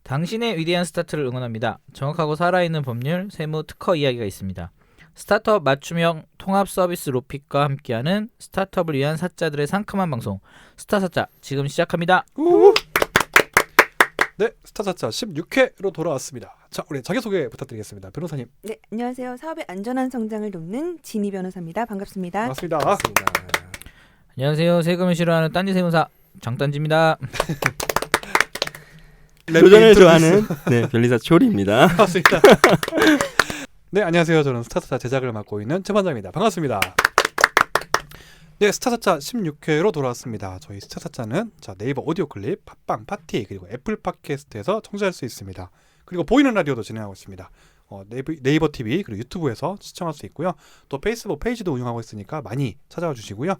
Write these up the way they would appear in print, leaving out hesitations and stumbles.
당신의 위대한 스타트를 응원합니다. 정확하고 살아있는 법률, 세무, 특허 이야기가 있습니다. 스타트업 맞춤형 통합 서비스 로픽과 함께하는 스타트업을 위한 사자들의 상큼한 방송 스타사자 지금 시작합니다. 네, 스타사자 16회로 돌아왔습니다. 자, 우리 자기소개 부탁드리겠습니다. 변호사님. 네, 안녕하세요. 사업의 안전한 성장을 돕는 진희 변호사입니다. 반갑습니다. 반갑습니다. 안녕하세요. 세금을 싫어하는 딴지 세무사 장딴지입니다. 도전을 좋아하는 변리사 초리입니다. 반갑습니다. 네, 안녕하세요. 저는 스타사자 제작을 맡고 있는 최 반장입니다. 반갑습니다. 네, 스타사자 16회로 돌아왔습니다. 저희 스타사자는 네이버 오디오 클립, 팟빵, 파티, 그리고 애플 팟캐스트에서 청취할 수 있습니다. 그리고 보이는 라디오도 진행하고 있습니다. 네이버 TV 그리고 유튜브에서 시청할 수 있고요. 또 페이스북 페이지도 운영하고 있으니까 많이 찾아와 주시고요.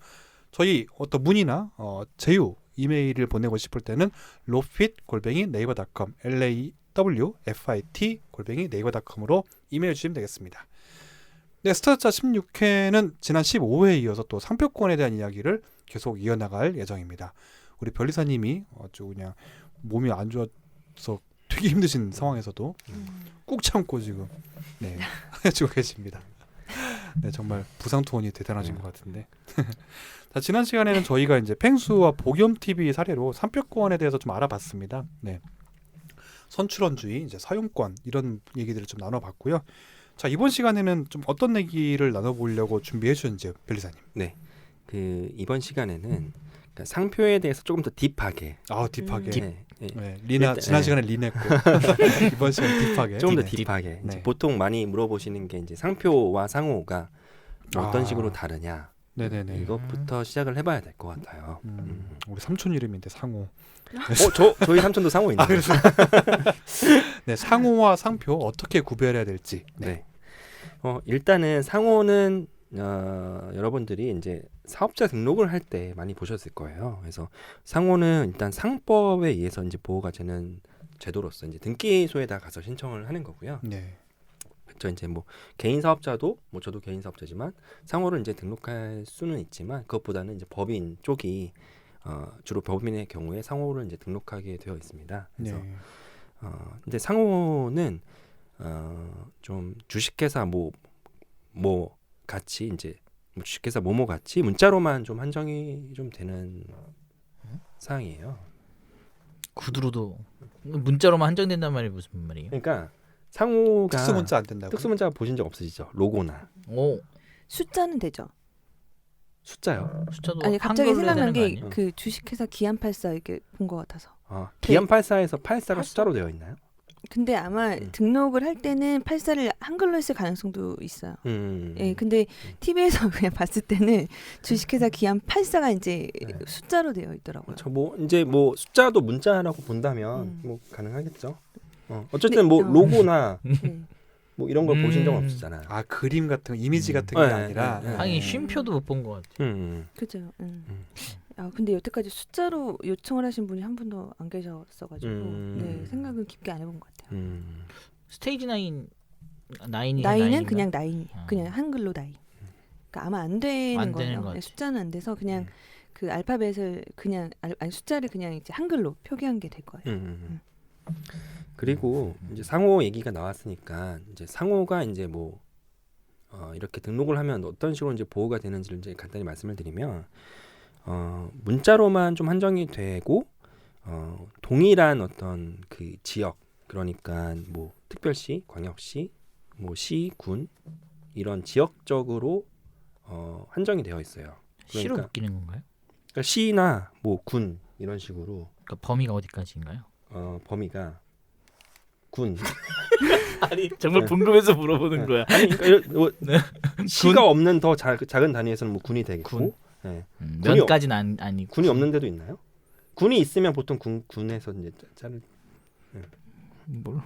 저희 어떤 문의나 제휴 이메일을 보내고 싶을 때는 lowfit@naver.com lawfit@naver.com으로 이메일 주시면 되겠습니다. 네, 스타사자 16회는 지난 15회에 이어서 또 상표권에 대한 이야기를 계속 이어나갈 예정입니다. 우리 변리사님이 아주 그냥 몸이 안 좋아서 되게 힘드신 상황에서도 꾹 참고 지금 해주고 계십니다. 네, 정말 부상투혼이 대단하신 것 같은데. 자, 지난 시간에는 저희가 이제 펭수와 복염TV 사례로 상표권에 대해서 좀 알아봤습니다. 네, 선출원주의, 이제 사용권 이런 얘기들을 좀 나눠봤고요. 자, 이번 시간에는 좀 어떤 얘기를 나눠보려고 준비해 주셨는지요, 변리사님. 네, 이번 시간에는 그러니까 상표에 대해서 조금 더 딥하게. 딥하게. 리나 지난 시간에 리냈고 이번 시간 딥하게. 조금 더 딥하게. 이제 보통 많이 물어보시는 게 이제 상표와 상호가 어떤 식으로 다르냐. 네네네. 이것부터 시작을 해봐야 될 것 같아요. 우리 삼촌 이름인데 상호. 저희 삼촌도 상호 있나요? 네, 상호와 상표 어떻게 구별해야 될지. 네. 일단은 상호는 여러분들이 이제 사업자 등록을 할 때 많이 보셨을 거예요. 그래서 상호는 일단 상법에 의해서 이제 보호가 되는 제도로서 이제 등기소에다 가서 신청을 하는 거고요. 네. 그렇죠. 이제 뭐 개인 사업자도 저도 개인 사업자지만 상호를 이제 등록할 수는 있지만 그것보다는 이제 법인 쪽이 주로 법인의 경우에 상호를 이제 등록하게 되어 있습니다. 그래서 근데 상호는 좀 주식회사 뭐 같이 이제 주식회사 뭐뭐 같이 문자로만 좀 한정이 좀 되는 사항이에요. 구두로도 문자로만 한정된단 말이 무슨 말이에요? 그러니까 상호가 특수문자 안 된다고? 특수문자 보신 적 없으시죠? 로고나. 숫자는 되죠. 숫자요? 숫자도 아니 갑자기 생각난 게 거 그 주식회사 기안84 이렇게 본 것 같아서. 기안84에서 84가 숫자로 되어 있나요? 근데 아마 등록을 할 때는 84를 한글로 했을 가능성도 있어요. 예, 근데 TV에서 그냥 봤을 때는 주식회사 기안84가 이제 숫자로 되어 있더라고요. 이제 숫자도 문자라고 본다면 가능하겠죠. 어쨌든 로고나 뭐 이런 걸 보신 적은 없었잖아요. 그림 같은 거, 이미지 같은 게 아니라. 하긴 쉼표도 못 본 것 같아요. 그죠. 근데 여태까지 숫자로 요청을 하신 분이 한 분도 안 계셨어가지고 생각은 깊게 안 해본 것 같아요. 스테이지 9 나인은 그냥 나인이에요. 그냥 한글로 나인. 그러니까 아마 안 되는 거예요. 숫자는 안 돼서 그냥 그 알파벳을 그냥 숫자를 그냥 이제 한글로 표기한 게 될 거예요. 그리고 이제 상호 얘기가 나왔으니까 이제 상호가 이제 이렇게 등록을 하면 어떤 식으로 이제 보호가 되는지를 이제 간단히 말씀을 드리면 문자로만 좀 한정이 되고 동일한 어떤 그 지역 그러니까 특별시, 광역시, 시, 군 이런 지역적으로 한정이 되어 있어요. 시로 묶이는 건가요? 그러니까 시나 군 이런 식으로. 그러니까 범위가 어디까지인가요? 범위가 군. 아니 정말 궁금해서 물어보는 거야. 아니 그러니까 시가 없는 더 작은 단위에서는 군이 되겠고. 면까지는 아니고. 군이 없는 데도 있나요? 군이 있으면 보통 군에서 이제 자를. 뭘?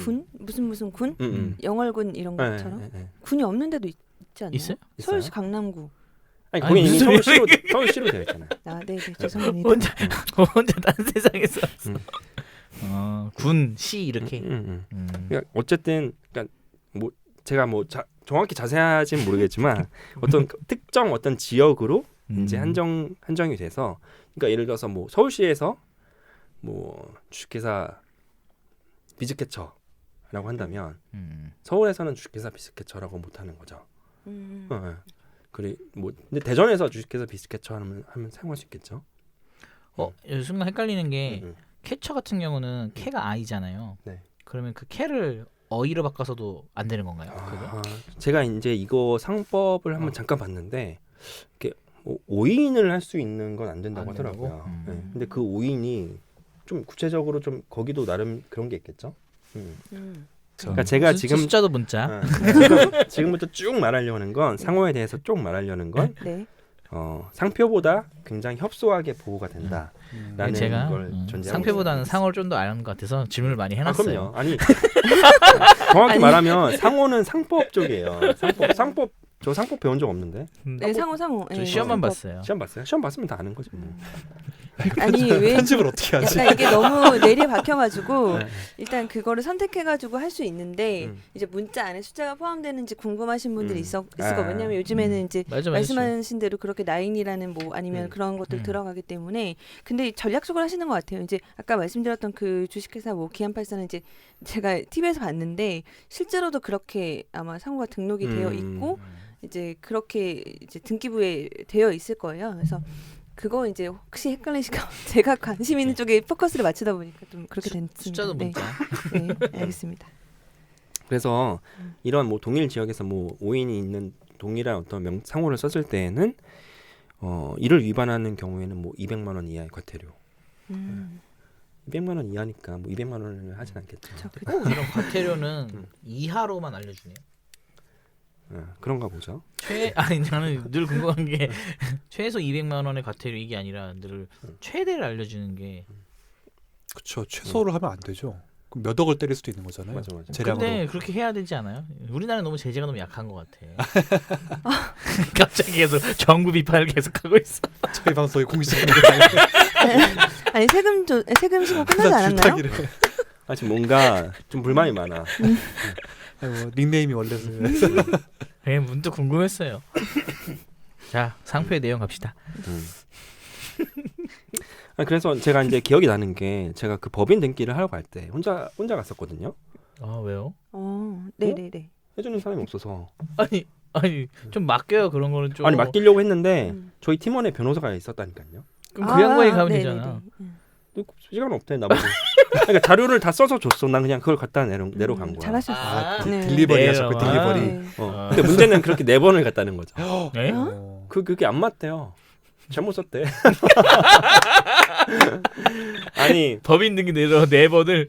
군? 무슨 군? 영월군 이런 것처럼? 군이 없는 데도 있지 않나요? 있어요? 서울시 강남구. 아니 아니, 거기 이미 무슨 서울시로 되어 있잖아요. 아, 네, 죄송합니다. 혼자 딴 세상에서 음. 군, 시 이렇게. 그러니까 어쨌든 그러니까 뭐 제가 뭐 정확히 자세하진 모르겠지만 어떤 특정 어떤 지역으로 이제 한정이 돼서 그러니까 예를 들어서 뭐 서울시에서 뭐 주식회사 비즈캐쳐라고 한다면 서울에서는 주식회사 비즈캐쳐라고 못 하는 거죠. 그래 뭐 근데 대전에서 주식회사 비즈캐쳐 하면 사용할 수 있겠죠. 순간 헷갈리는 게 캐쳐 같은 경우는 캐가 아이잖아요. 네. 그러면 그 캐를 어이로 바꿔서도 안 되는 건가요? 그거? 제가 이제 이거 상법을 한번 잠깐 봤는데 이렇게 뭐 오인을 할 수 있는 건 안 된다고 안 된다고? 하더라고요. 네. 근데 그 오인이 좀 구체적으로 좀 거기도 나름 그런 게 있겠죠. 그러니까 제가 지금 숫자도 문자. 지금부터 쭉 말하려고 하는 건 상호에 대해서 쭉 말하려는 건 네. 상표보다 굉장히 협소하게 보호가 된다. 라는 제가 걸 전제하고 상표보다는 있습니다. 상호를 좀 더 아는 것 같아서 질문을 많이 해놨어요. 그럼요. 아니 정확히 말하면 상호는 상법 쪽이에요. 상법 저 상법 배운 적 없는데. 네, 상호. 저 네, 시험만 상법. 봤어요. 시험 봤어요? 시험 봤으면 다 아는 거지 뭐. 아니 왜 편집을 어떻게 하지? 약간 이게 너무 내리에 박혀가지고 네. 일단 그거를 선택해가지고 할 수 있는데 이제 문자 안에 숫자가 포함되는지 궁금하신 분들이 있을 거예요. 왜냐면 요즘에는 이제 맞아. 말씀하신 대로 그렇게 나인이라는 뭐 아니면 그런 것들 들어가기 때문에 근데 전략적으로 하시는 것 같아요. 이제 아까 말씀드렸던 그 주식회사 뭐 기안84는 이제 제가 TV에서 봤는데 실제로도 그렇게 아마 상호가 등록이 되어 있고 이제 그렇게 이제 등기부에 되어 있을 거예요. 그래서 그거 이제 혹시 헷갈리실까 제가 관심 있는 쪽에 포커스를 맞추다 보니까 좀 그렇게 됐습니다. 숫자도 문자. 네, 알겠습니다. 그래서 이런 뭐 동일 지역에서 뭐 오인이 있는 동일한 어떤 상호를 썼을 때에는 이를 위반하는 경우에는 뭐 200만 원 이하의 과태료. 200만 원 이하니까 뭐 200만 원을 하진 않겠죠. 이런 과태료는 이하로만 알려주네요. 그런가 보죠. 아니 나는 늘 궁금한 게 최소 200만 원의 과태료 이게 아니라 늘 최대를 알려주는 게. 그렇죠. 최소를 하면 안 되죠. 그럼 몇 억을 때릴 수도 있는 거잖아요. 맞아. 재량으로. 근데 그렇게 해야 되지 않아요? 우리나라는 너무 제재가 너무 약한 것 같아. 갑자기 계속 정부 비판을 계속하고 있어. 저희 방송이 공식적인 아니 세금 신고 끝나지 않았나요? 지금 뭔가 좀 불만이 많아. 닉네임이 원래 그냥 문득 궁금했어요. 자, 상표의 내용 갑시다. 그래서 제가 이제 기억이 나는 게 제가 그 법인 등기를 하러 갈 때 혼자 갔었거든요. 아 왜요? 네네네. 해주는 사람이 없어서. 아니 좀 맡겨요 그런 거는 좀. 아니 맡기려고 했는데 저희 팀원에 변호사가 있었다니까요. 그럼 그 양반이 가면 되잖아. 시간 없대 나보고. 그러니까 자료를 다 써서 줬어. 난 그냥 그걸 갖다 내려간 거야. 잘하셨어요. 딜리버리 하셨고 딜리버리. 네. 근데 문제는 그렇게 4번을 갔다는 거죠. 네? 그게 안 맞대요. 잘못 썼대. 아니 법인 등기 내러 4번을.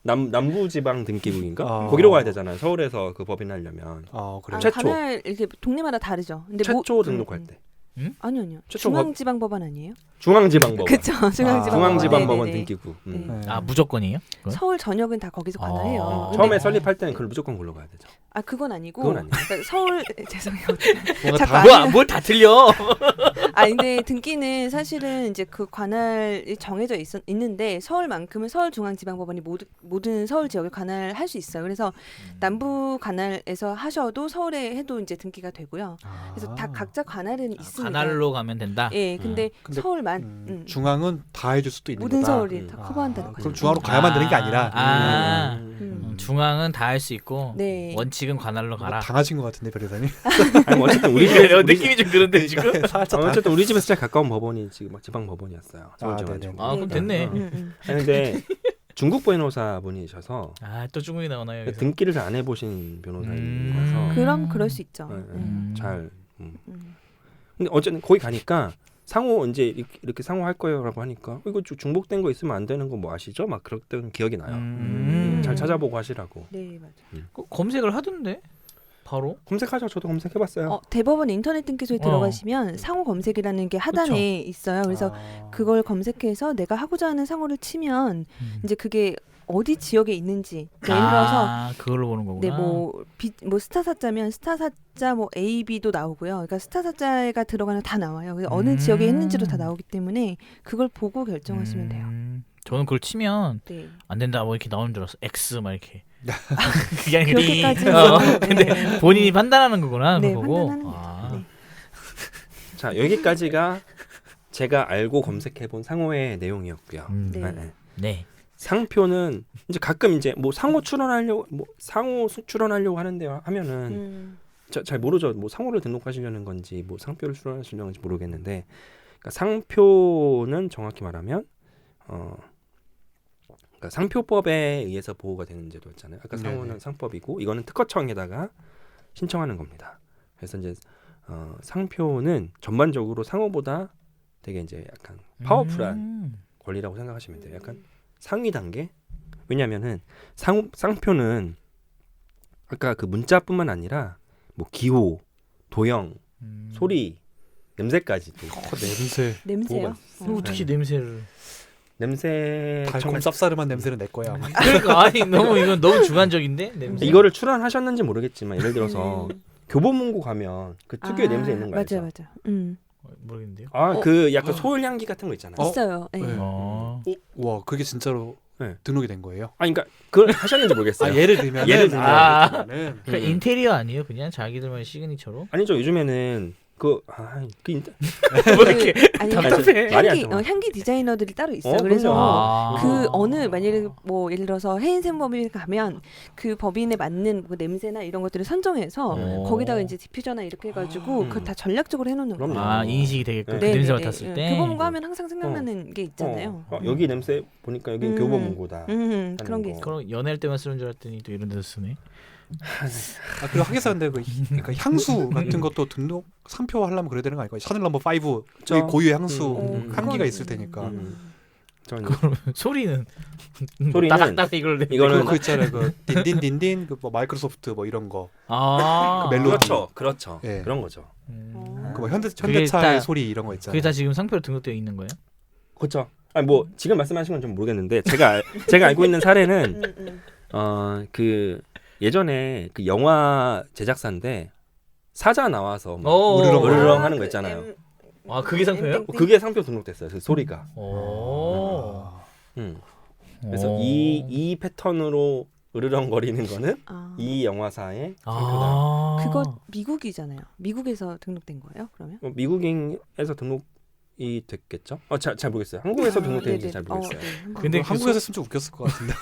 남부지방 등기국인가? 거기로 가야 되잖아요. 서울에서 그 법인 하려면. 그래요. 최초. 관할 이렇게 동네마다 다르죠. 근데 최초 등록할 때. 아니요. 최초 중앙지방법원 아니에요? 중앙지방법원. 그렇죠. 중앙지방법원 네네네. 등기구. 아 무조건이에요? 그건? 서울 전역은 다 거기서 관할해요. 근데 처음에 설립할 때는 그걸 무조건 걸러 가야 되죠. 그건 아니고. 그건 아니에요. 그러니까 서울 죄송해요. 뭔가 뭘 다 틀려? 근데 등기는 사실은 이제 그 관할이 정해져 있는데 서울만큼은 서울중앙지방법원이 모든 서울 지역을 관할할 수 있어요. 그래서 남부 관할에서 하셔도 서울에 해도 이제 등기가 되고요. 그래서 다 각자 관할은 있습니다. 관할로 가면 된다. 예, 근데 근데 서울만 중앙은 다 해줄 수도 있는 모든 거다. 서울이 다 커버한다는 거죠. 그럼 중앙으로 가야만 되는 게 아니라. 중앙은 다 할 수 있고 네. 원칙은 관할로 가라. 당하신 것 같은데 변호사님. 아니 뭐 어쨌든 우리 집에 느낌이 좀 그런데 지금. 어쨌든 우리 집에서 제일 가까운 법원이 지금 지방 법원이었어요. 네네. 그럼 됐네. 근데 중국 변호사분이셔서 또 중국이 나오나요? 여기서? 등기를 잘 안 해보신 변호사님이라서 그럼 그럴 수 있죠. 잘. 근데 어쨌든 거기 가니까 상호 이제 이렇게 상호 할 거예요라고 하니까 이거 중복된 거 있으면 안 되는 거 뭐 아시죠? 막 그랬던 기억이 나요. 잘 찾아보고 하시라고. 네, 맞아요. 검색을 하던데 바로? 검색하죠. 저도 검색해봤어요. 대법원 인터넷 등기소에 들어가시면 상호 검색이라는 게 하단에 있어요. 그래서 그걸 검색해서 내가 하고자 하는 상호를 치면 이제 그게 어디 지역에 있는지 예를 들어서 그걸로 보는 거구나. 네, 뭐 스타 사자면 스타 사자 뭐 A, B도 나오고요. 그러니까 스타 사자가 들어가는 다 나와요. 그래서 어느 지역에 했는지도 다 나오기 때문에 그걸 보고 결정하시면 돼요. 저는 그걸 치면 네. 안 된다 뭐 이렇게 나오는 줄 알았어. X 막 이렇게. 그게 아니라 그렇게까지는 근데 네. 본인이 판단하는 거구나. 네, 그거 보고. 판단하는 거죠. 네. 자, 여기까지가 제가 알고 검색해본 상호의 내용이었고요. 네. 네. 상표는 이제 가끔 이제 뭐 상호 출원하려고 하는데요. 하면은 잘 모르죠. 뭐 상호를 등록하시려는 건지 뭐 상표를 출원하시려는 건지 모르겠는데, 그러니까 상표는 정확히 말하면 그러니까 상표법에 의해서 보호가 되는 제도 있잖아요. 아까 상호는 네네. 상법이고 이거는 특허청에다가 신청하는 겁니다. 그래서 이제 상표는 전반적으로 상호보다 되게 이제 약간 파워풀한 권리라고 생각하시면 돼요. 약간 상위 단계. 왜냐하면은 상표는 아까 그 문자뿐만 아니라 뭐 기호, 도형, 소리, 냄새까지도. 냄새. 냄새요. 어떻게 냄새를? 냄새 달콤 쌉싸름한 냄새는 내 거야. 그러니까 아니 이건 너무 주관적인데 냄새. 이거를 출원하셨는지 모르겠지만 예를 들어서 교보문고 가면 그 특유의 냄새 있는 거 알죠? 맞아. 모르겠는데요. 그 약간 소울 향기 같은 거 있잖아요. 있어요. 네. 네. 와, 그게 진짜로 네. 등록이 된 거예요? 그러니까 그걸 하셨는지 모르겠어요. 예를 들면 그러니까 인테리어 아니에요? 그냥 자기들만의 시그니처로? 아니죠. 요즘에는 뭐 이렇게 답답해. 말이 안 통해. 향기 디자이너들이 따로 있어요. 그래서 그 만약에 뭐 예를 들어서 해인샘 법인에 가면 그 법인에 맞는 뭐 냄새나 이런 것들을 선정해서 거기다가 이제 디퓨저나 이렇게 해가지고 그걸 다 전략적으로 해놓는 거예요. 그럼요. 인식이 되게끔 그 네, 냄새 네, 맡았을 네. 때. 교보문고 하면 항상 생각나는 게 있잖아요. 여기 냄새 보니까 여기는 교보문고다. 그런 게 거. 있어요. 그럼 연애할 때만 쓰는 줄 알았더니 또 이런 데서 쓰네. 그리고 하기사 근데 그러니까 향수 같은 것도 등록 상표 하려면 그래야 되는 거 아닐까요? 샤넬 넘버 5 그쵸? 고유의 향수 향기가 그건- 있을 테니까. 저는 그러면 소리는 소리는 이걸 이거는 그 있잖아요. 그 딘딘딘딘 그 뭐 마이크로소프트 뭐 이런 거. 그 멜로디. 그렇죠. 예. 그런 거죠. 그 뭐 현대차의 다- 소리 이런 거 있잖아요. 그게 다 지금 상표로 등록되어 있는 거예요? 그렇죠. 아니 뭐 지금 말씀하신 건 좀 모르겠는데 제가 알고 있는 사례는 그 예전에 그 영화 제작사인데 사자 나와서 막 으르렁 하는 거 있잖아요. 그게 상표예요? 그게 상표 등록됐어요. 그 소리가. 그래서 이 패턴으로 으르렁거리는 거는 이 영화사의 상표다. 그거 미국이잖아요. 미국에서 등록된 거예요? 그러면? 미국에서 등록이 됐겠죠? 잘 모르겠어요. 한국에서 등록되는지 잘 모르겠어요. 근데 한국에서 했으면 좀 웃겼을 것 같은데.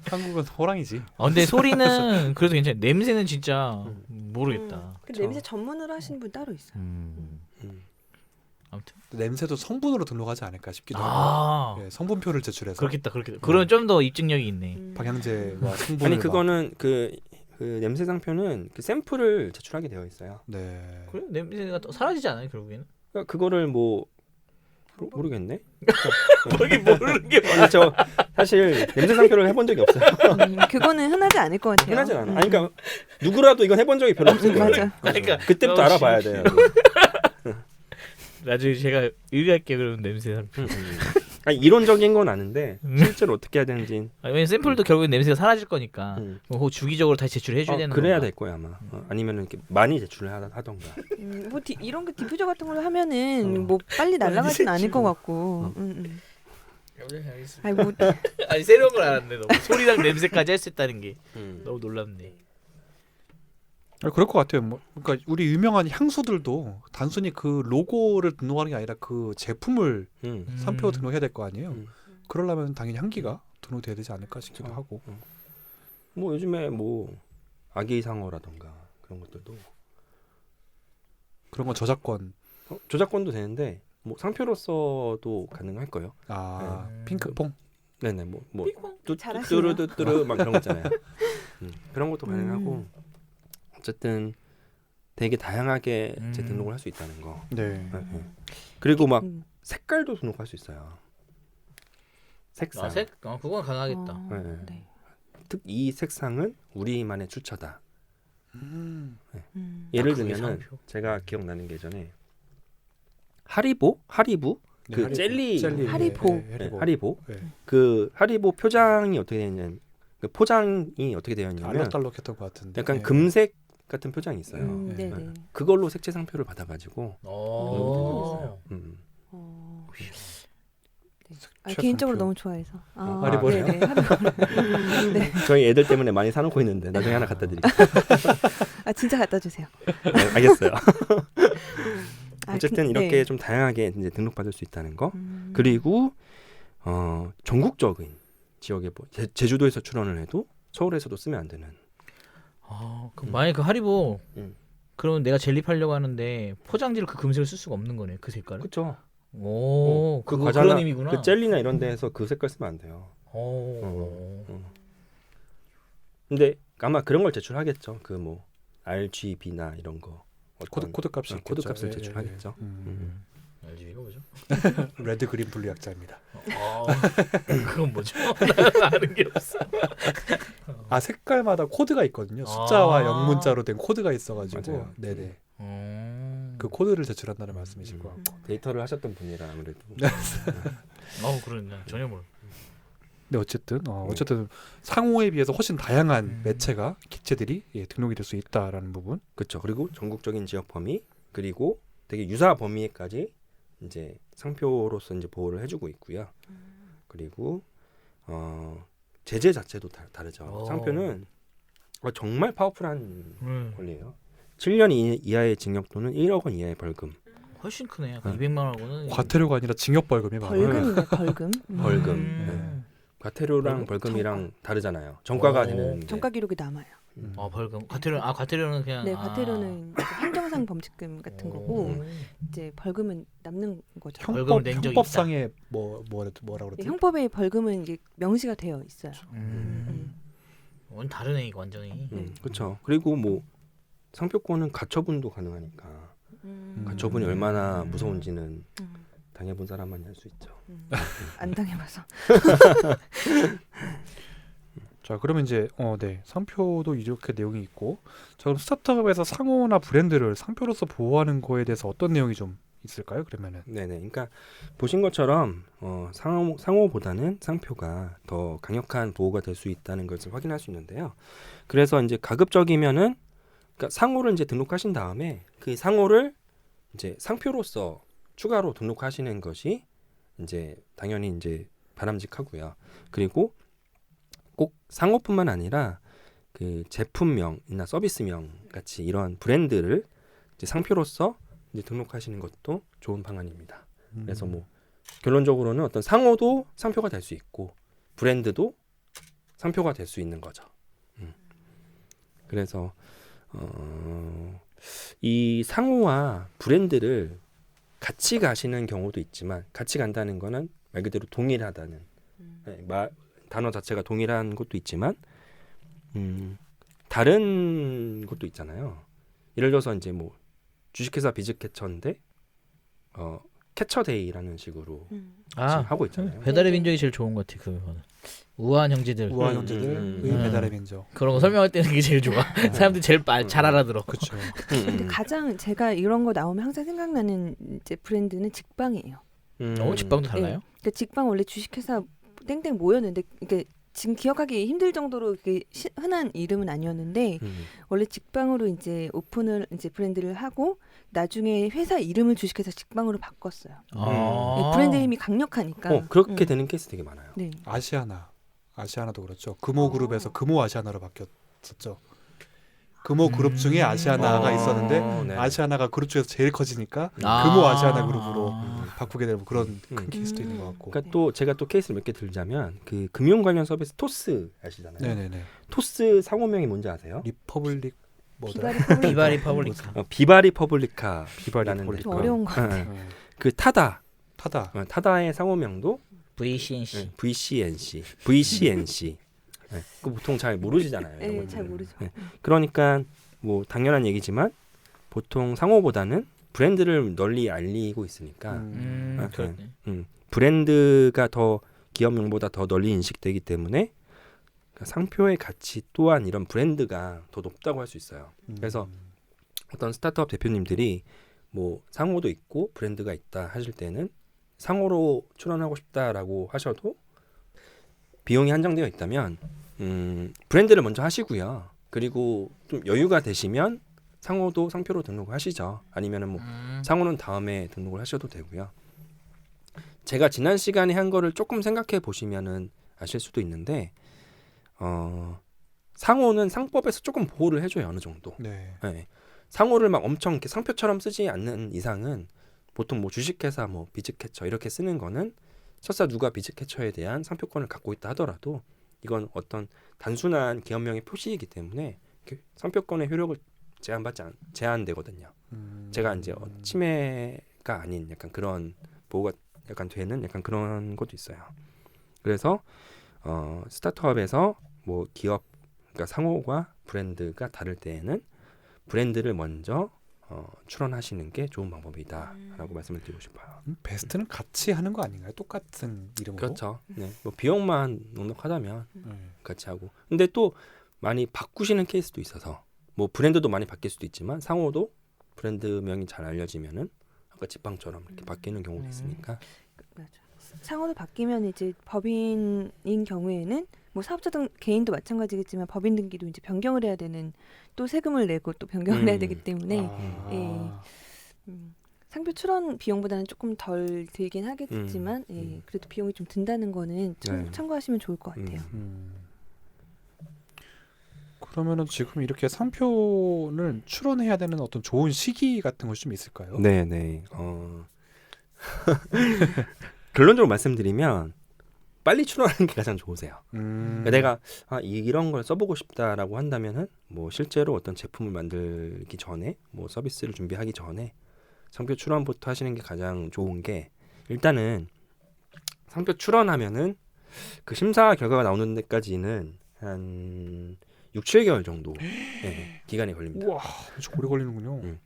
한국은 호랑이지. 근데 소리는 그래도 괜찮아요. 냄새는 진짜 모르겠다. 근데 냄새 전문으로 하시는 분 따로 있어요. 아무튼 냄새도 성분으로 등록하지 않을까 싶기도 하고. 예, 성분표를 제출해서. 그렇겠다. 그런 좀 더 입증력이 있네. 방향제와 성분을 아니 그거는 그 냄새 상표는 그 샘플을 제출하게 되어 있어요. 네. 그래 냄새가 또 사라지지 않아요 결국에는? 그러니까 그거를 뭐 모르겠네. 모르는 게 아니 저 사실 냄새 상표를 해본 적이 없어요. 그거는 흔하지 않을 것 같아요. 흔하지 않아. 아니 그러니까 누구라도 이건 해본 적이 별로 없을 거예요. 맞아. 그러니까 그때부터 알아봐야 돼요. 나중에 제가 의뢰할게 그러면 냄새 상표. 아니 이론적인 건 아는데 실제로 어떻게 해야 되는지. 왜냐면 샘플도 결국엔 냄새가 사라질 거니까 주기적으로 다시 제출해 줘야 되는 그래야 건가? 될 거야 아마. 아니면은 이렇게 많이 제출을 하던가. 뭐 이런 거 디퓨저 같은 걸로 하면은 뭐 빨리 날아가진 않을 것 같고. 아니 새로운 걸 알았네. 너무 소리랑 냄새까지 할 수 있다는 게 너무 놀랍네. 그럴 것 같아요. 뭐, 그러니까 우리 유명한 향수들도 단순히 그 로고를 등록하는 게 아니라 그 제품을 상표 등록해야 될 거 아니에요. 그러려면 당연히 향기가 등록돼야 되지 않을까 싶기도 하고. 뭐 요즘에 뭐 아기상어라던가 그런 것들도 그런 건 저작권. 저작권도 되는데 뭐 상표로서도 가능할 거예요. 핑크퐁. 네네 뭐 잘하시네요. 뚜루뚜루 막 그런 거 있잖아요. 그런 것도 가능하고 어쨌든 되게 다양하게 재등록을 할 수 있다는 거. 네. 그리고 막 색깔도 등록할 수 있어요. 색상. 그건 가능하겠다. 네. 이 색상은 우리만의 출처다. 예를 그게 들면은 상표. 제가 기억나는 게 예전에 하리부 그 젤리 하리보. 하리보. 네. 그 하리보 표장이 어떻게 되냐면 그 포장이 어떻게 되어 있냐면 알록달록했던 것 같은데. 약간 네. 금색 같은 표장이 있어요. 네. 네네. 그걸로 색채 상표를 받아가지고 오. 네. 개인적으로 너무 좋아해서. 하리보래요? 네네. 하리보. 네. 저희 애들 때문에 많이 사놓고 있는데 나중에 하나 갖다 드릴게요. 진짜 갖다 주세요. 네, 알겠어요. 어쨌든 네. 이렇게 좀 다양하게 이제 등록받을 수 있다는 거. 그리고 전국적인 지역에 제주도에서 출원을 해도 서울에서도 쓰면 안 되는. 그럼 만약에 그 하리보 그러면 내가 젤리 팔려고 하는데 포장지를 그 금색을 쓸 수가 없는 거네. 그 색깔을. 그렇죠. 오, 그 그거 과자나 그런 의미구나. 그 젤리나 이런 데에서 그 색깔 쓰면 안 돼요. 근데 아마 그런 걸 제출하겠죠. 그 뭐 RGB나 이런 거. 코드값이 코드값을 제출하겠죠. RGB가 뭐죠? 레드 그린 블루 약자입니다. 그건 뭐죠? 아는 게 없어. 색깔마다 코드가 있거든요. 숫자와 영문자로 된 코드가 있어가지고 맞아요. 네네. 그 코드를 제출한다는 말씀이실 것 같고. 데이터를 하셨던 분이라 아무래도. 그러네. 전혀 몰라. 네, 어쨌든 상호에 비해서 훨씬 다양한 매체가 기체들이 등록이 될 수 있다라는 부분. 그렇죠. 그리고 전국적인 지역 범위 그리고 되게 유사 범위에까지 이제 상표로서 이제 보호를 해주고 있고요. 그리고 제재 자체도 다르죠. 상표는 정말 파워풀한 권리예요. 7년 이하의 징역 또는 1억 원 이하의 벌금. 훨씬 크네. 200만 원하고는 과태료가 아니라 징역 벌금이 많아요. 벌금이네. 벌금. 벌금. 네. 과태료랑 벌금이랑 다르잖아요. 전과가 되는. 전과 기록이 남아요. 벌금. 과태료는 그냥. 네, 과태료는 행정상 범칙금 같은 거고 이제 벌금은 남는 거죠. 형법상에 뭐라 그러지? 네, 형법에 벌금은 이제 명시가 되어 있어요. 완전 다르네 이거 완전히. 그렇죠. 그리고 뭐 상표권은 가처분도 가능하니까 가처분이 얼마나 무서운지는 당해본 사람만이 알 수 있죠. 안 당해봐서. 자, 그러면 이제 상표도 이렇게 내용이 있고, 자, 그럼 스타트업에서 상호나 브랜드를 상표로서 보호하는 거에 대해서 어떤 내용이 좀 있을까요? 그러면은. 네네. 그러니까 보신 것처럼 상호보다는 상표가 더 강력한 보호가 될 수 있다는 것을 확인할 수 있는데요. 그래서 이제 가급적이면은 그러니까 상호를 이제 등록하신 다음에 그 상호를 이제 상표로서 추가로 등록하시는 것이 이제 당연히 이제 바람직하고요. 그리고 꼭 상호뿐만 아니라 그 제품명이나 서비스명 같이 이런 브랜드를 이제 상표로서 이제 등록하시는 것도 좋은 방안입니다. 그래서 뭐 결론적으로는 어떤 상호도 상표가 될 수 있고 브랜드도 상표가 될 수 있는 거죠. 그래서 이 상호와 브랜드를 같이 가시는 경우도 있지만 같이 간다는 거는 말 그대로 동일하다는 단어 자체가 동일한 것도 있지만 다른 것도 있잖아요. 예를 들어서 이제 뭐 주식회사 비즈캐쳐인데 캐쳐데이라는 식으로 지금 하고 있잖아요. 배달의 민족이 제일 좋은 것 같아. 그거는 우아한 형제들의 배달의 민족. 그런 거 설명할 때는 그게 제일 좋아. 사람들이 제일 잘 알아들어. 그렇죠. 근데 가장 제가 이런 거 나오면 항상 생각나는 이제 브랜드는 직방이에요. 직방도 달라요? 네. 그러니까 직방 원래 주식회사 땡땡 모였는데 이게 지금 기억하기 힘들 정도로 흔한 이름은 아니었는데 원래 직방으로 이제 오픈을 이제 브랜드를 하고 나중에 회사 이름을 주식회사 직방으로 바꿨어요. 네, 브랜드 힘이 강력하니까. 그렇게 되는 케이스 되게 많아요. 네. 아시아나도 그렇죠. 금호그룹에서 금호아시아나로 바뀌었었죠. 금호그룹 중에 아시아나가 있었는데 네. 아시아나가 그룹 중에서 제일 커지니까 금호아시아나 그룹으로 바꾸게 되는 그런 큰 케이스도 있는 것 같고. 그러니까 또 제가 또 케이스를 몇 개 들자면 그 금융 관련 서비스 토스 아시잖아요. 네네네. 토스 상호명이 뭔지 아세요? 리퍼블릭 비바리 퍼블리카. 비바리 퍼블리카라는 좀 어려운 것 같아요. 그 타다의 상호명도 VCNC. 네. 그 보통 잘 모르시잖아요. 네, 잘 모르죠. 네. 그러니까 뭐 당연한 얘기지만 보통 상호보다는 브랜드를 널리 알리고 있으니까 브랜드가 더 기업명보다 더 널리 인식되기 때문에 상표의 가치 또한 이런 브랜드가 더 높다고 할 수 있어요. 그래서 어떤 스타트업 대표님들이 뭐 상호도 있고 브랜드가 있다 하실 때는 상호로 출원하고 싶다라고 하셔도 비용이 한정되어 있다면 브랜드를 먼저 하시고요. 그리고 좀 여유가 되시면 상호도 상표로 등록을 하시죠. 아니면은 뭐 상호는 다음에 등록을 하셔도 되고요. 제가 지난 시간에 한 거를 조금 생각해 보시면은 아실 수도 있는데 상호는 상법에서 조금 보호를 해줘요. 어느 정도. 네. 네. 상호를 막 엄청 이렇게 상표처럼 쓰지 않는 이상은 보통 뭐 주식회사 뭐 비즈캐쳐 이렇게 쓰는 거는 설사 누가 비즈캐쳐에 대한 상표권을 갖고 있다 하더라도 이건 어떤 단순한 기업명의 표시이기 때문에 상표권의 효력을 제한되거든요. 제가 이제 침해가 아닌 약간 그런 보호가 약간 되는 약간 그런 것도 있어요. 그래서 스타트업에서 뭐 기업 그러니까 상호가 브랜드가 다를 때에는 브랜드를 먼저 출원하시는 게 좋은 방법이다라고 말씀을 드리고 싶어요. 베스트는 같이 하는 거 아닌가요? 똑같은 이름으로. 그렇죠. 네. 뭐 비용만 넉넉하다면 같이 하고. 근데 또 많이 바꾸시는 케이스도 있어서 뭐 브랜드도 많이 바뀔 수도 있지만 상호도 브랜드명이 잘 알려지면은 아까 지팡처럼 이렇게 바뀌는 경우도 있으니까. 맞아. 상호도 바뀌면 이제 법인인 경우에는 뭐 사업자 등 개인도 마찬가지겠지만 법인 등기도 이제 변경을 해야 되는 또 세금을 내고 또 변경을 해야 되기 때문에 상표 출원 비용보다는 조금 덜 들긴 하겠지만 그래도 비용이 좀 든다는 거는 참고하시면 좋을 것 같아요. 그러면은 지금 이렇게 상표를 출원해야 되는 어떤 좋은 시기 같은 것 좀 있을까요? 네. 결론적으로 말씀드리면 빨리 출원하는 게 가장 좋으세요. 그러니까 내가 이런 걸 써보고 싶다라고 한다면은 뭐 실제로 어떤 제품을 만들기 전에 뭐 서비스를 준비하기 전에 상표 출원부터 하시는 게 가장 좋은 게 일단은 상표 출원하면은 그 심사 결과가 나오는 데까지는 한 6, 7개월 정도 기간이 걸립니다. 우와, 아주 오래 걸리는군요.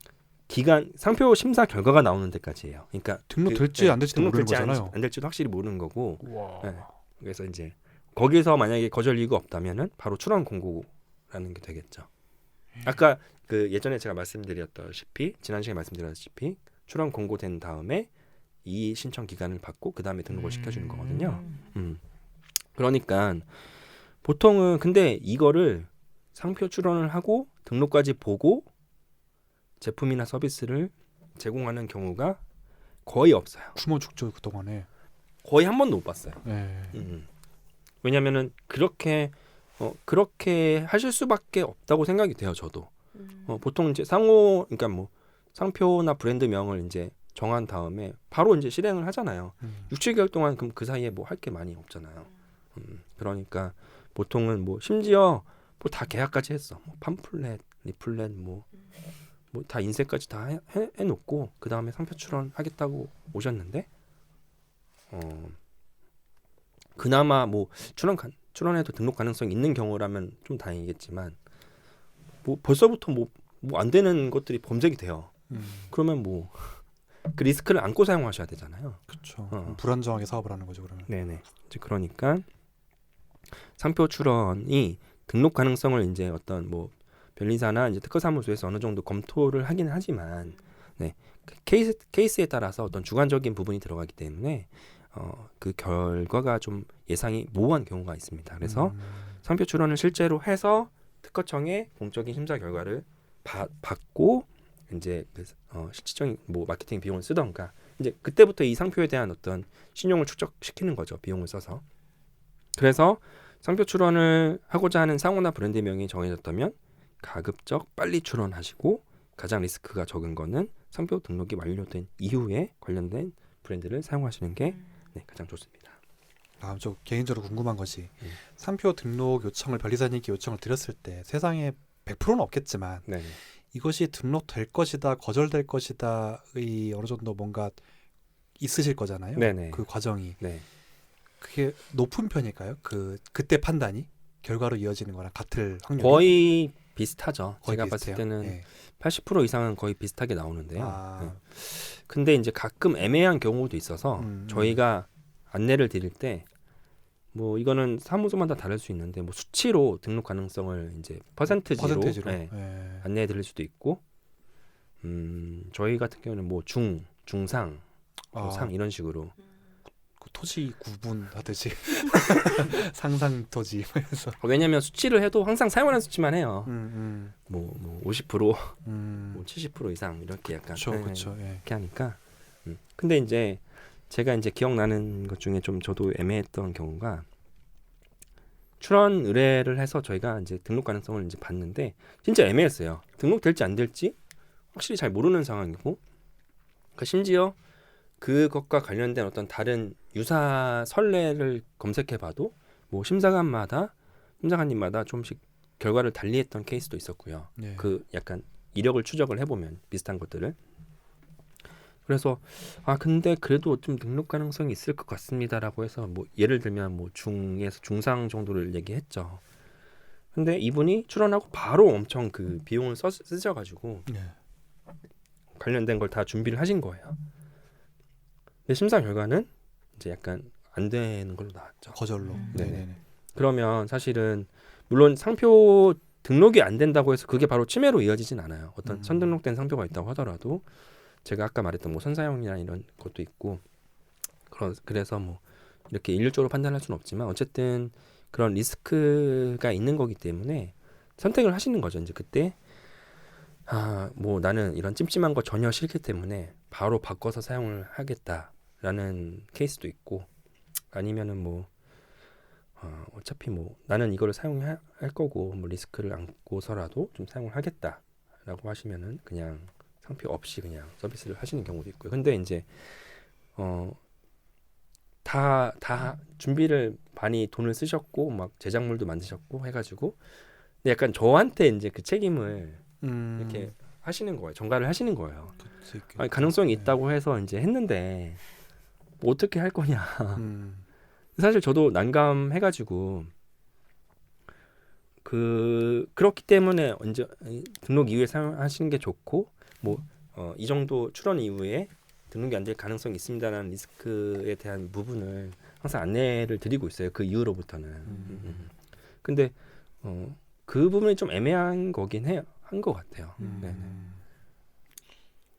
상표 심사 결과가 나오는 데까지예요. 그러니까 등록될지 안 될지도 모르는 거잖아요. 안 될지도 확실히 모르는 거고. 우와. 그래서 이제 거기서 만약에 거절 이유가 없다면은 바로 출원 공고라는 게 되겠죠. 아까 그 예전에 제가 말씀드렸다시피 지난 시간에 말씀드렸다시피 출원 공고된 다음에 이의 신청 기간을 받고 그 다음에 등록을 시켜주는 거거든요. 그러니까 보통은 근데 이거를 상표 출원을 하고 등록까지 보고 제품이나 서비스를 제공하는 경우가 거의 없어요. 굶어 죽죠 그동안에. 거의 한 번도 못 봤어요. 네. 왜냐하면은 그렇게 하실 수밖에 없다고 생각이 돼요. 저도 보통 이제 상호 그러니까 뭐 상표나 브랜드명을 이제 정한 다음에 바로 이제 실행을 하잖아요. 6, 7개월 동안 그럼 그 사이에 뭐 할 게 많이 없잖아요. 그러니까 보통은 뭐 심지어 뭐 다 계약까지 했어. 뭐 팜플렛, 리플렛 뭐 다 인쇄까지 다 해놓고 그 다음에 상표 출원하겠다고 오셨는데 그나마 뭐 출원해도 등록 가능성이 있는 경우라면 좀 다행이겠지만 뭐 벌써부터 뭐 안 되는 것들이 범죄가 돼요. 그러면 뭐 그 리스크를 안고 사용하셔야 되잖아요. 그렇죠. 불안정하게 사업을 하는 거죠 그러면. 네네. 이제 그러니까 상표 출원이 등록 가능성을 이제 어떤 뭐 변리사나 이제 특허사무소에서 어느 정도 검토를 하긴 하지만 케이스에 따라서 어떤 주관적인 부분이 들어가기 때문에 그 결과가 좀 예상이 모호한 경우가 있습니다. 그래서 상표 출원을 실제로 해서 특허청의 공적인 심사 결과를 받고 이제 실질적인 뭐 마케팅 비용을 쓰던가 이제 그때부터 이 상표에 대한 어떤 신용을 축적시키는 거죠. 비용을 써서. 그래서 상표 출원을 하고자 하는 상호나 브랜드명이 정해졌다면 가급적 빨리 출원하시고 가장 리스크가 적은 거는 상표 등록이 완료된 이후에 관련된 브랜드를 사용하시는 게 가장 좋습니다. 저 개인적으로 궁금한 것이 상표 등록 요청을 변리사님께 요청을 드렸을 때 세상에 100%는 없겠지만 이것이 등록될 것이다 거절될 것이다의 어느 정도 뭔가 있으실 거잖아요. 그 과정이 그게 높은 편일까요? 그때 판단이 결과로 이어지는 거랑 같을 확률이? 거의 비슷하죠. 거의 제가 비슷해요? 봤을 때는 네. 80% 이상은 거의 비슷하게 나오는데요. 근데 이제 가끔 애매한 경우도 있어서 저희가 안내를 드릴 때 뭐 이거는 사무소마다 다를 수 있는데 뭐 수치로 등록 가능성을 이제 퍼센티지로 안내해 드릴 수도 있고 저희 같은 경우는 뭐 중상 아. 상 이런 식으로. 그 토지 구분하듯이 상상 토지 그래서 왜냐하면 수치를 해도 항상 사용하는 수치만 해요. 음. 뭐 50%, 음. 뭐 70% 이상 이렇게 약간 그렇죠. 예. 이렇게 하니까. 근데 이제 제가 이제 기억나는 것 중에 좀 저도 애매했던 경우가 출원 의뢰를 해서 저희가 이제 등록 가능성을 이제 봤는데 진짜 애매했어요. 등록될지 안 될지 확실히 잘 모르는 상황이고, 그러니까 심지어 그것과 관련된 어떤 다른 유사 선례를 검색해봐도 뭐 심사관님마다 조금씩 결과를 달리했던 케이스도 있었고요. 예. 그 약간 이력을 추적을 해보면 비슷한 것들을. 그래서 근데 그래도 좀 등록 가능성이 있을 것 같습니다라고 해서 뭐 예를 들면 뭐 중에서 중상 정도를 얘기했죠. 근데 이분이 출원하고 바로 엄청 그 비용을 쓰셔가지고 예. 관련된 걸 다 준비를 하신 거예요. 근데 심사 결과는 이제 약간 안 되는 걸로 나왔죠. 거절로. 네네. 그러면 사실은 물론 상표 등록이 안 된다고 해서 그게 바로 침해로 이어지진 않아요. 어떤 선등록된 상표가 있다고 하더라도 제가 아까 말했던 뭐 선사용이나 이런 것도 있고 그래서 뭐 이렇게 일률적으로 판단할 수는 없지만 어쨌든 그런 리스크가 있는 거기 때문에 선택을 하시는 거죠. 이제 그때 뭐 나는 이런 찜찜한 거 전혀 싫기 때문에 바로 바꿔서 사용을 하겠다라는 케이스도 있고, 아니면은 뭐 어차피 뭐 나는 이거를 사용할 거고 뭐 리스크를 안고서라도 좀 사용을 하겠다라고 하시면은 그냥 상표 없이 그냥 서비스를 하시는 경우도 있고요. 근데 이제 다 준비를 많이 돈을 쓰셨고 막 제작물도 만드셨고 해가지고 근데 약간 저한테 이제 그 책임을 이렇게 하시는 거예요. 전가를 하시는 거예요. 아니, 가능성이 있다고 해서 이제 했는데 뭐 어떻게 할 거냐. 사실 저도 난감해가지고 그렇기 때문에 언제 등록 이후에 사용하시는 게 좋고 뭐 이 정도 출원 이후에 등록이 안 될 가능성이 있습니다라는 리스크에 대한 부분을 항상 안내를 드리고 있어요. 그 이후로부터는. 근데 그 부분이 좀 애매한 거긴 해요. 한 것 같아요. 네네.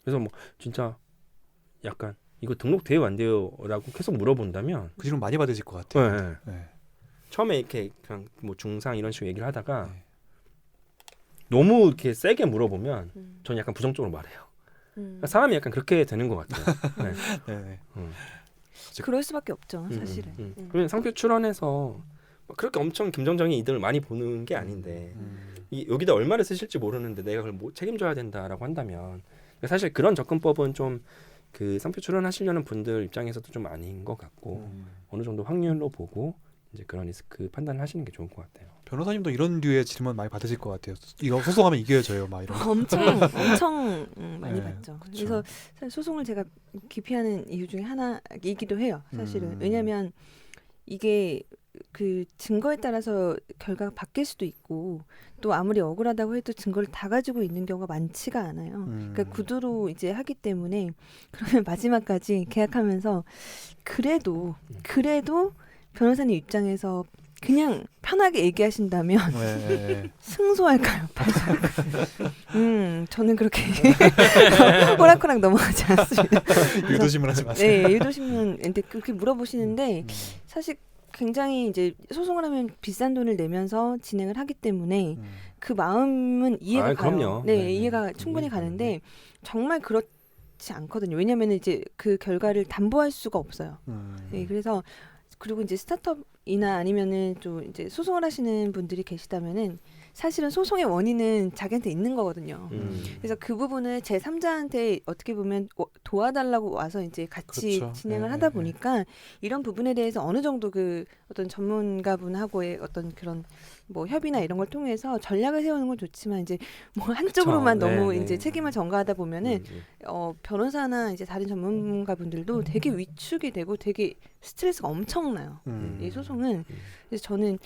그래서 뭐 진짜 약간 이거 등록돼요 안 돼요라고 계속 물어본다면 그 질문 많이 받으실 것 같아요. 네. 네. 처음에 이렇게 그냥 뭐 중상 이런 식으로 얘기를 하다가 너무 이렇게 세게 물어보면 저는 약간 부정적으로 말해요. 그러니까 사람이 약간 그렇게 되는 것 같아요. 네. 네. 그럴 수밖에 없죠, 사실은. 그러면 상표 출원해서 그렇게 엄청 김정정이 이득을 많이 보는 게 아닌데 여기다 얼마를 쓰실지 모르는데 내가 그걸 뭐 책임져야 된다라고 한다면 사실 그런 접근법은 좀 그 상표 출원하시려는 분들 입장에서도 좀 아닌 것 같고 어느 정도 확률로 보고 이제 그런 리스크 판단을 하시는 게 좋을 것 같아요. 변호사님도 이런 류의 질문 많이 받으실 것 같아요. 이거 소송하면 이겨져요, 막 이런. 엄청 많이 네, 받죠. 그쵸. 그래서 사실 소송을 제가 기피하는 이유 중에 하나이기도 해요. 사실은 왜냐하면 이게 그 증거에 따라서 결과가 바뀔 수도 있고 또 아무리 억울하다고 해도 증거를 다 가지고 있는 경우가 많지가 않아요. 그러니까 구두로 이제 하기 때문에 그러면 마지막까지 계약하면서 그래도 변호사님 입장에서 그냥 편하게 얘기하신다면 네. 승소할까요? 저는 그렇게 호락호락 넘어가지 않습니다. 유도심을 하지 마세요. 네, 유도심은 그렇게 물어보시는데 사실 굉장히 이제 소송을 하면 비싼 돈을 내면서 진행을 하기 때문에 그 마음은 이해가 가요. 그럼요. 네, 네네. 이해가 충분히 가는데 정말 그렇지 않거든요. 왜냐하면 이제 그 결과를 담보할 수가 없어요. 네, 그래서 그리고 이제 스타트업이나 아니면은 좀 이제 소송을 하시는 분들이 계시다면은 사실은 소송의 원인은 자기한테 있는 거거든요. 그래서 그 부분을 제3자한테 어떻게 보면 도와달라고 와서 이제 같이 그렇죠. 진행을 네, 하다 네. 보니까 이런 부분에 대해서 어느 정도 그 어떤 전문가분하고의 어떤 그런 뭐 협의나 이런 걸 통해서 전략을 세우는 건 좋지만 이제 뭐 한쪽으로만 그쵸. 너무 네, 이제 네. 책임을 전가하다 보면은 변호사나 이제 다른 전문가분들도 되게 위축이 되고 되게 스트레스가 엄청나요. 이 소송은 그래서 저는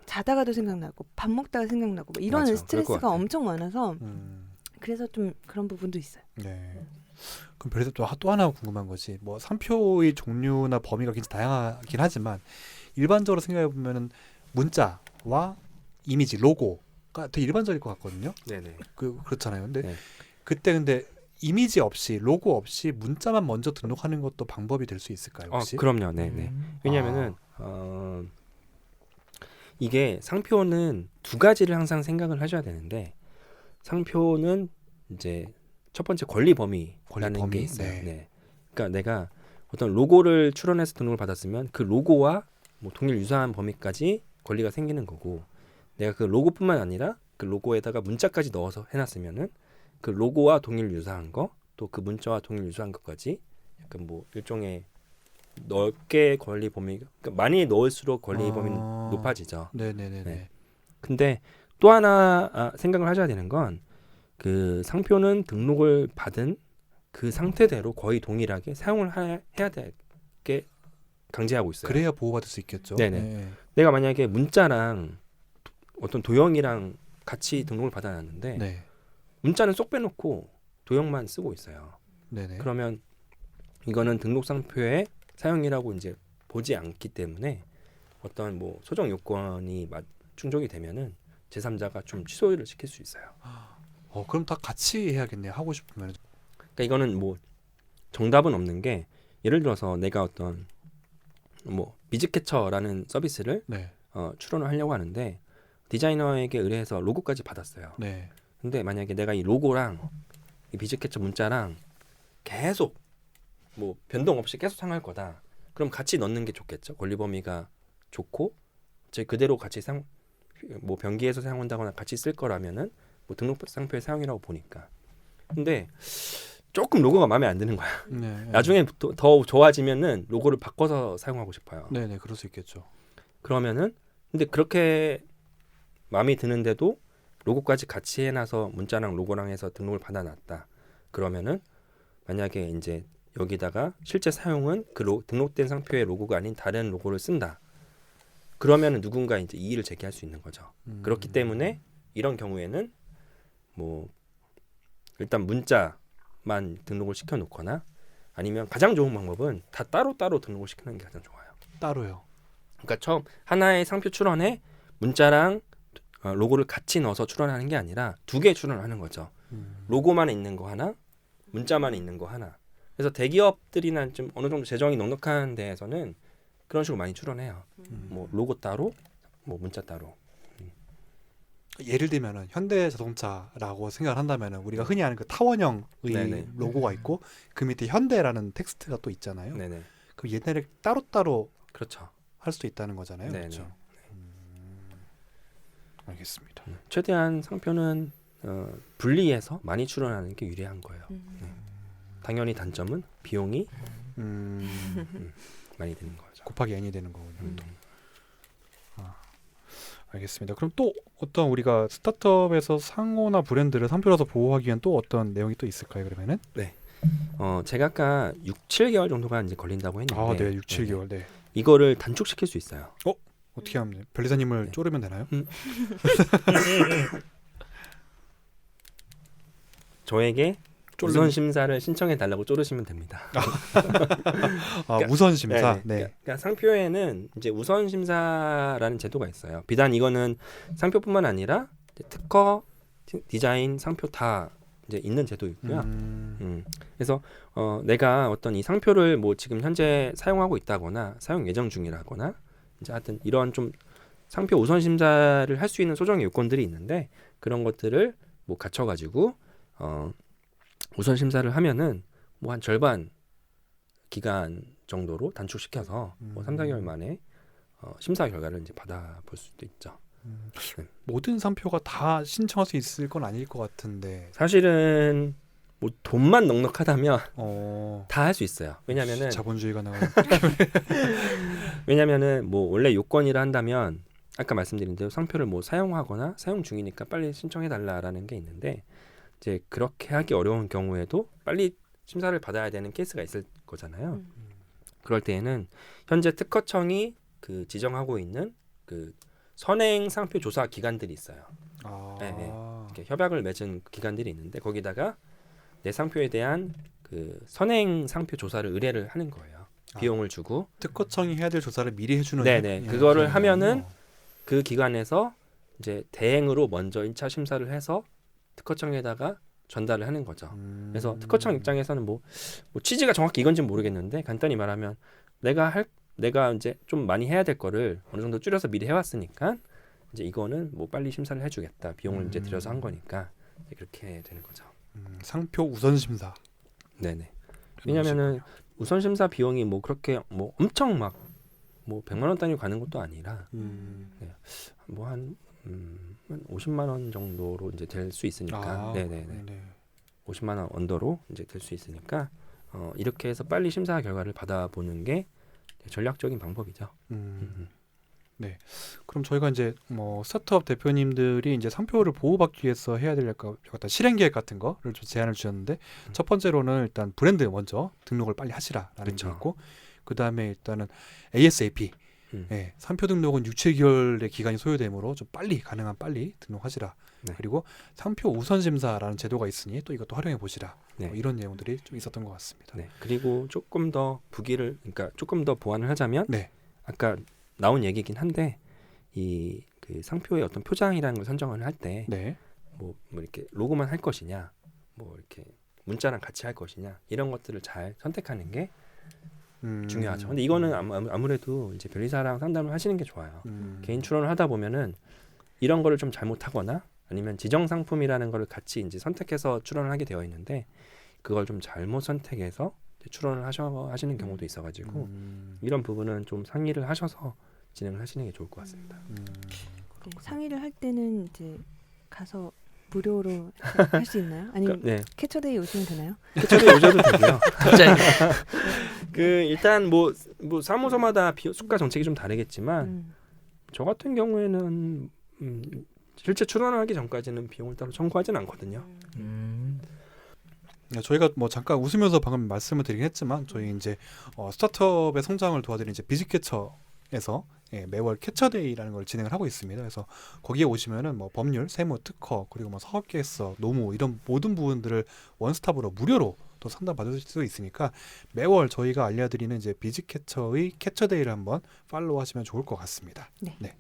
자다가도 생각나고 밥 먹다가 생각나고 뭐 이런 맞아, 그럴 것 스트레스가 같아. 엄청 많아서 그래서 좀 그런 부분도 있어요. 네. 그럼 그래서 또 하나 궁금한 것이 뭐 상표의 종류나 범위가 굉장히 다양하긴 하지만 일반적으로 생각해 보면은 문자와 이미지, 로고가 되게 일반적일 것 같거든요. 네네. 그렇잖아요. 근데 네. 그때 근데 이미지 없이 로고 없이 문자만 먼저 등록하는 것도 방법이 될 수 있을까요? 혹시? 그럼요. 네. 왜냐하면은 이게 상표는 두 가지를 항상 생각을 하셔야 되는데 상표는 이제 첫 번째 권리 범위라는 게 있어요. 네. 그러니까 내가 어떤 로고를 출원해서 등록을 받았으면 그 로고와 뭐 동일 유사한 범위까지 권리가 생기는 거고 내가 그 로고뿐만 아니라 그 로고에다가 문자까지 넣어서 해놨으면은 그 로고와 동일 유사한 거 또 그 문자와 동일 유사한 것까지 약간 뭐 일종의 넓게 권리 범위가 그러니까 많이 넣을수록 권리 범위는 높아지죠. 네네네. 네. 근데 또 하나 생각을 하셔야 되는 건 그 상표는 등록을 받은 그 상태대로 거의 동일하게 사용을 해야 되게 강제하고 있어요. 그래야 보호받을 수 있겠죠. 네네. 네. 내가 만약에 문자랑 어떤 도형이랑 같이 등록을 받아놨는데 네. 문자는 쏙 빼놓고 도형만 쓰고 있어요. 네네. 그러면 이거는 등록 상표의 사용이라고 이제 보지 않기 때문에 어떤 뭐 소정 요건이 충족이 되면은 제3자가 좀 취소를 시킬 수 있어요. 그럼 다 같이 해야겠네요. 하고 싶으면. 그러니까 이거는 뭐 정답은 없는 게 예를 들어서 내가 어떤 뭐 비즈캐쳐라는 서비스를 네. 출원을 하려고 하는데 디자이너에게 의뢰해서 로고까지 받았어요. 네. 근데 만약에 내가 이 로고랑 이 비즈캐쳐 문자랑 계속 뭐 변동 없이 계속 사용할 거다. 그럼 같이 넣는 게 좋겠죠. 권리 범위가 좋고 제 그대로 같이 뭐 변기에서 사용한다거나 같이 쓸 거라면은 뭐 등록 상표의 사용이라고 보니까. 근데 조금 로고가 마음에 안 드는 거야. 네. 나중에 더 좋아지면은 로고를 바꿔서 사용하고 싶어요. 네네, 그럴 수 있겠죠. 그러면은 근데 그렇게 마음에 드는데도 로고까지 같이 해놔서 문자랑 로고랑 해서 등록을 받아놨다. 그러면은 만약에 이제 여기다가 실제 사용은 그 등록된 상표의 로고가 아닌 다른 로고를 쓴다. 그러면은 누군가 이제 이의를 제기할 수 있는 거죠. 그렇기 때문에 이런 경우에는 뭐 일단 문자만 등록을 시켜놓거나 아니면 가장 좋은 방법은 다 따로따로 등록을 시키는 게 가장 좋아요. 따로요. 그러니까 처음 하나의 상표 출원에 문자랑 로고를 같이 넣어서 출원하는 게 아니라 두 개 출원을 하는 거죠. 로고만 있는 거 하나, 문자만 있는 거 하나. 그래서 대기업들이나 좀 어느 정도 재정이 넉넉한 데에서는 그런 식으로 많이 출원해요. 뭐 로고 따로, 뭐 문자 따로. 예를 들면은 현대자동차라고 생각을 한다면은 우리가 흔히 아는 그 타원형의 네네. 로고가 있고 그 밑에 현대라는 텍스트가 또 있잖아요. 네네. 그럼 얘네를 따로따로 그렇죠. 할 수도 있다는 거잖아요. 네네. 그렇죠. 알겠습니다. 최대한 상표는 분리해서 많이 출원하는 게 유리한 거예요. 당연히 단점은 비용이 많이 드는 거죠. 곱하기 n이 되는 거군요. 또. 알겠습니다. 그럼 또 어떤 우리가 스타트업에서 상호나 브랜드를 상표로서 보호하기 위한 또 어떤 내용이 또 있을까요? 그러면은? 제가 아까 6, 7개월 정도가 이제 걸린다고 했는데 네, 6, 7개월. 네. 이거를 단축시킬 수 있어요. 어떻게 하면 변리사님을 네. 쪼르면 되나요? 저에게 우선 심사를 신청해 달라고 쪼르시면 됩니다. 우선 심사. 네. 그러니까 상표에는 이제 우선 심사라는 제도가 있어요. 비단 이거는 상표뿐만 아니라 특허, 디자인, 상표 다 이제 있는 제도 있고요. 그래서 내가 어떤 이 상표를 뭐 지금 현재 사용하고 있다거나 사용 예정 중이라거나 이제 하여튼 이런 좀 상표 우선 심사를 할 수 있는 소정의 요건들이 있는데 그런 것들을 뭐 갖춰가지고 우선 심사를 하면은 뭐 한 절반 기간 정도로 단축시켜서 뭐 3, 4개월 만에 심사 결과를 이제 받아볼 수도 있죠. 모든 상표가 다 신청할 수 있을 건 아닐 것 같은데. 사실은 뭐 돈만 넉넉하다면 다 할 수 있어요. 왜냐면은 자본주의가 나와. 왜냐면은 뭐 원래 요건이라 한다면 아까 말씀드린 대로 상표를 뭐 사용하거나 사용 중이니까 빨리 신청해 달라라는 게 있는데 이제 그렇게 하기 어려운 경우에도 빨리 심사를 받아야 되는 케이스가 있을 거잖아요. 그럴 때에는 현재 특허청이 그 지정하고 있는 그 선행 상표 조사 기관들이 있어요. 네. 이렇게 협약을 맺은 기관들이 있는데 거기다가 내 상표에 대한 그 선행 상표 조사를 의뢰를 하는 거예요. 비용을 주고 특허청이 해야 될 조사를 미리 해주는. 네네. 그거를 하면은 그 기관에서 이제 대행으로 먼저 1차 심사를 해서 특허청에다가 전달을 하는 거죠. 그래서 특허청 입장에서는 뭐 취지가 정확히 이건지는 모르겠는데 간단히 말하면 내가 이제 좀 많이 해야 될 거를 어느 정도 줄여서 미리 해왔으니까 이제 이거는 뭐 빨리 심사를 해주겠다. 비용을 이제 들여서 한 거니까 그렇게 되는 거죠. 상표 우선 심사. 네네. 왜냐면은 우선 심사 비용이 뭐 그렇게 뭐 엄청 막 뭐 100만 원 단위 가는 것도 아니라 뭐 한 50만 원 정도로 이제 될 수 있으니까. 네네네. 50만 원 언더로 이제 될 수 있으니까 이렇게 해서 빨리 심사 결과를 받아보는 게 전략적인 방법이죠. 네. 그럼 저희가 이제 뭐 스타트업 대표님들이 이제 상표를 보호받기 위해서 해야 될 어떤 실행 계획 같은 거를 좀 제안을 주셨는데 첫 번째로는 일단 브랜드 먼저 등록을 빨리 하시라라는 게 있고 그 다음에 일단은 ASAP. 네, 상표 등록은 6, 7개월의 기간이 소요되므로 좀 가능한 빨리 등록하시라. 네. 그리고 상표 우선 심사라는 제도가 있으니 또 이것도 활용해 보시라. 네. 뭐 이런 내용들이 좀 있었던 것 같습니다. 네. 그리고 조금 더 그러니까 조금 더 보완을 하자면 네. 아까 나온 얘기긴 한데 이 그 상표의 어떤 표장이라는 걸 선정을 할 때 네. 뭐 이렇게 로고만 할 것이냐, 뭐 이렇게 문자랑 같이 할 것이냐 이런 것들을 잘 선택하는 게 중요하죠. 근데 이거는 아무래도 이제 변리사랑 상담을 하시는 게 좋아요. 개인 출원을 하다 보면은 이런 거를 좀 잘못하거나 아니면 지정 상품이라는 거를 같이 이제 선택해서 출원을 하게 되어 있는데 그걸 좀 잘못 선택해서 출원을 하시는 경우도 있어가지고 이런 부분은 좀 상의를 하셔서 진행을 하시는 게 좋을 것 같습니다. 네, 상의를 할 때는 이제 가서 무료로 할 수 있나요? 아니면 네. 캐쳐데이 오시면 되나요? 캐쳐데이 오셔도 되고요. 갑자기 그 일단 뭐 사무소마다 수가 정책이 좀 다르겠지만 저 같은 경우에는 실제 출원을 하기 전까지는 비용을 따로 청구하지는 않거든요. 저희가 뭐 잠깐 웃으면서 방금 말씀을 드리긴 했지만 저희 이제 스타트업의 성장을 도와드리는 이제 비즈캐쳐에서 매월 캐쳐데이라는 걸 진행을 하고 있습니다. 그래서 거기에 오시면은 뭐 법률, 세무, 특허 그리고 뭐 사업계획서, 노무 이런 모든 부분들을 원스톱으로 무료로 또 상담 받을 수 있으니까 매월 저희가 알려드리는 이제 비즈캐쳐의 캐쳐데이를 한번 팔로우하시면 좋을 것 같습니다. 네.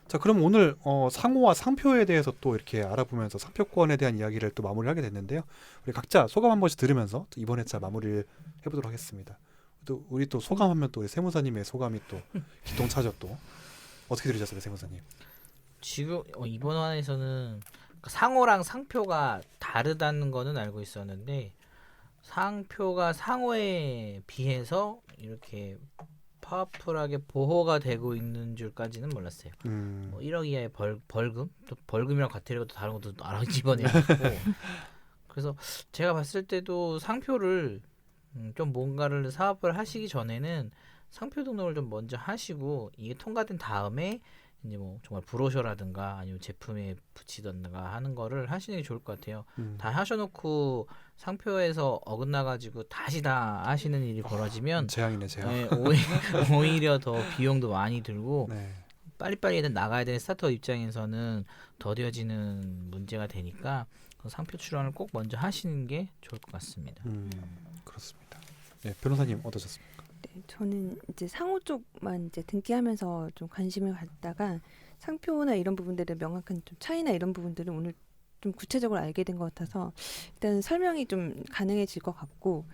자, 그럼 오늘 상호와 상표에 대해서 또 이렇게 알아보면서 상표권에 대한 이야기를 또 마무리하게 됐는데요. 우리 각자 소감 한 번씩 들으면서 이번 회차 마무리를 해보도록 하겠습니다. 또 우리 또 소감하면 또 우리 세무사님의 소감이 또 기똥차죠. 또 어떻게 들으셨어요, 세무사님? 지금 이번 화에서는 상호랑 상표가 다르다는 거는 알고 있었는데 상표가 상호에 비해서 이렇게 파워풀하게 보호가 되고 있는 줄까지는 몰랐어요. 뭐 1억 이하의 벌금, 또 벌금이랑 과태료가 또 다른 것도 알아 집어내고 그래서 제가 봤을 때도 상표를 좀 뭔가를 사업을 하시기 전에는 상표 등록을 좀 먼저 하시고 이게 통과된 다음에 이제 뭐 정말 브로셔라든가 아니면 제품에 붙이던가 하는 거를 하시는 게 좋을 것 같아요. 다 하셔놓고 상표에서 어긋나가지고 다시 다 하시는 일이 벌어지면 재앙이네, 재앙. 네, 오히려 더 비용도 많이 들고 네. 빨리빨리 나가야 되는 스타트업 입장에서는 더뎌지는 문제가 되니까 상표 출원을 꼭 먼저 하시는 게 좋을 것 같습니다. 그렇습니다. 네, 변호사님 어떠셨습니까? 네, 저는 이제 상호 쪽만 이제 등기하면서 좀 관심을 갖다가 상표나 이런 부분들의 명확한 좀 차이나 이런 부분들은 오늘 좀 구체적으로 알게 된 것 같아서 일단 설명이 좀 가능해질 것 같고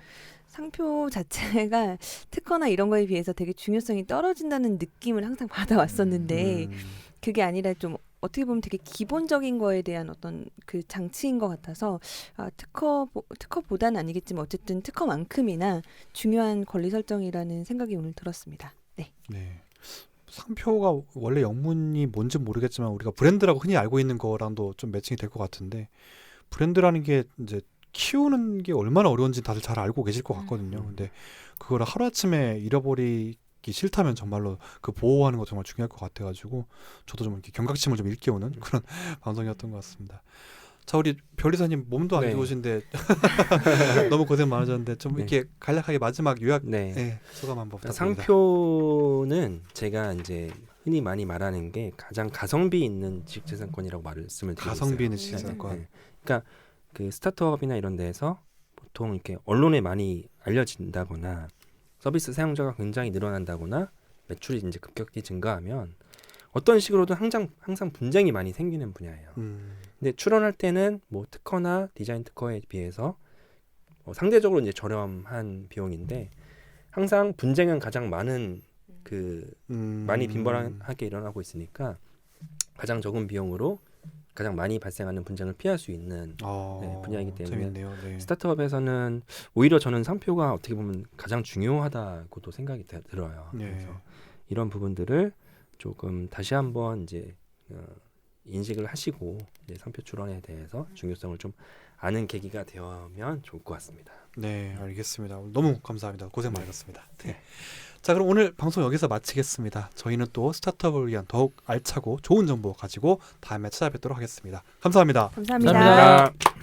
상표 자체가 특허나 이런 거에 비해서 되게 중요성이 떨어진다는 느낌을 항상 받아왔었는데 그게 아니라 좀 어떻게 보면 되게 기본적인 거에 대한 어떤 그 장치인 것 같아서 특허보다는 아니겠지만 어쨌든 특허만큼이나 중요한 권리 설정이라는 생각이 오늘 들었습니다. 네. 네. 상표가 원래 영문이 뭔지 모르겠지만 우리가 브랜드라고 흔히 알고 있는 거랑도 좀 매칭이 될 것 같은데 브랜드라는 게 이제 키우는 게 얼마나 어려운지 다들 잘 알고 계실 것 같거든요. 근데 그거를 하루아침에 잃어버리기 싫다면 정말로 그 보호하는 거 정말 중요할 것 같아가지고 저도 좀 이렇게 경각심을 좀 일깨우는 그런 방송이었던 것 같습니다. 자, 우리 변리사님 몸도 안 네. 좋으신데 너무 고생 많으셨는데 좀 이렇게 간략하게 마지막 요약 소감 한번 부탁드립니다. 상표는 제가 이제 흔히 많이 말하는 게 가장 가성비 있는 지식재산권이라고 말씀을 드리고 있어요. 가성비 있는 지식재산권. 그러니까 그 스타트업이나 이런 데에서 보통 이렇게 언론에 많이 알려진다거나 서비스 사용자가 굉장히 늘어난다거나 매출이 이제 급격히 증가하면 어떤 식으로든 항상 분쟁이 많이 생기는 분야예요. 근데 출원할 때는 뭐 특허나 디자인 특허에 비해서 상대적으로 이제 저렴한 비용인데 항상 분쟁은 가장 많은 많이 빈번하게 일어나고 있으니까 가장 적은 비용으로 가장 많이 발생하는 분쟁을 피할 수 있는 분야이기 때문에 재밌네요. 네. 스타트업에서는 오히려 저는 상표가 어떻게 보면 가장 중요하다고도 생각이 들어요. 네. 그래서 이런 부분들을 조금 다시 한번 이제 인식을 하시고 이제 상표 출원에 대해서 중요성을 좀 아는 계기가 되면 좋을 것 같습니다. 네, 알겠습니다. 너무 감사합니다. 고생 많으셨습니다. 네. 자, 그럼 오늘 방송 여기서 마치겠습니다. 저희는 또 스타트업을 위한 더욱 알차고 좋은 정보 가지고 다음에 찾아뵙도록 하겠습니다. 감사합니다. 감사합니다. 감사합니다.